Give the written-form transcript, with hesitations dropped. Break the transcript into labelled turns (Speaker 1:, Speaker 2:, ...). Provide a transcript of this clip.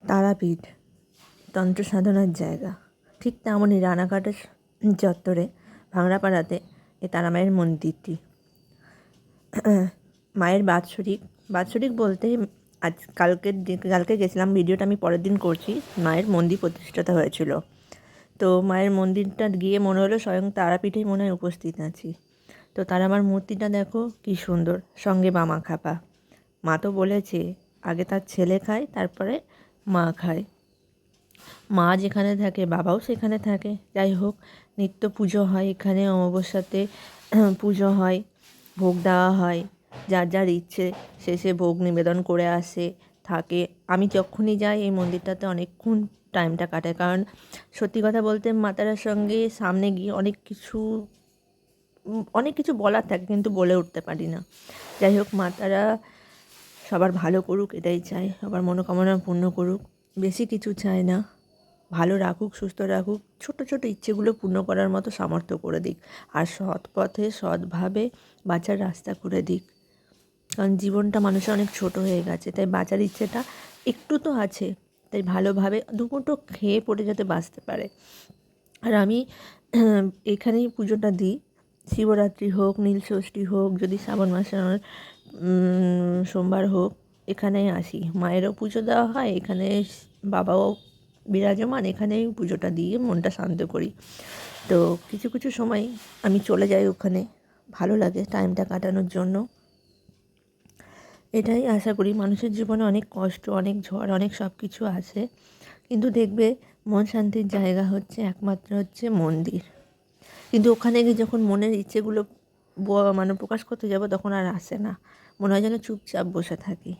Speaker 1: তারাপীঠ তন্ত্র সাধনার জায়গা, ঠিক তেমনই রানাঘাটের চত্বরে ভাংড়াপাড়াতে এই তারামায়ের মন্দিরটি। মায়ের বাৎসরিক বলতে কালকে গেছিলাম, ভিডিওটা আমি পরের দিন করছি। মায়ের মন্দির প্রতিষ্ঠাতা হয়েছিল, তো মায়ের মন্দিরটা গিয়ে মনে হলো স্বয়ং তারাপীঠেই মনে হয় উপস্থিত আছি। তো তারামার মূর্তিটা দেখো কী সুন্দর, সঙ্গে বামা খাপা। মা তো বলেছে আগে তার ছেলে খায়, তারপরে মা খায়। মা যেখানে থাকে বাবাও সেখানে থাকে। যাই হোক, নিত্য পুজো হয় এখানে, অমাবস্যাতে পুজো হয়, ভোগ দেওয়া হয়, যার যার ইচ্ছে সে ভোগ নিবেদন করে আসে, থাকে। আমি যখনই যাই এই মন্দিরটাতে অনেকক্ষণ টাইমটা কাটাই, কারণ সত্যি কথা বলতে মা তারার সঙ্গে সামনে গিয়ে অনেক কিছু বলার থাকে, কিন্তু বলে উঠতে পারি না। যাই হোক, মা তারা সবার ভালো করুক এটাই চাই, সবার মনোকামনা পূর্ণ করুক, বেশি কিছু চাই না। ভালো রাখুক, সুস্থ রাখুক, ছোট ছোট ইচ্ছেগুলো পূর্ণ করার মতো সামর্থ্য করে দিক, আর সৎ পথে সৎভাবে বাঁচার রাস্তা করে দিক। কারণ জীবনটা মানুষের অনেক ছোট হয়ে গেছে, তাই বাঁচার ইচ্ছেটা একটু তো আছে, তাই ভালোভাবে দুমুঠো খেয়ে পড়ে যাতে বাঁচতে পারে। আর আমি এখানেই পুজোটা দিই, শিবরাত্রি হোক, নীলষষ্ঠী হোক, যদি শ্রাবণ মাসে সোমবার হোক, এখানেই আসি। মায়েরও পুজো দেওয়া হয় এখানে, বাবাও বিরাজমান, এখানেই পুজোটা দিয়ে মনটা শান্ত করি। তো কিছু কিছু সময় আমি চলে যাই ওখানে, ভালো লাগে টাইমটা কাটানোর জন্য। এটাই আশা করি। মানুষের জীবনে অনেক কষ্ট, অনেক ঝড়, অনেক সব কিছু আছে, কিন্তু দেখবে মন শান্তির জায়গা একমাত্র হচ্ছে মন্দির। কিন্তু ওখানে গিয়ে যখন মনের ইচ্ছেগুলো প্রকাশ করতে যাব, তখন আর আসে না, মনে হয় যেন চুপচাপ বসে থাকি।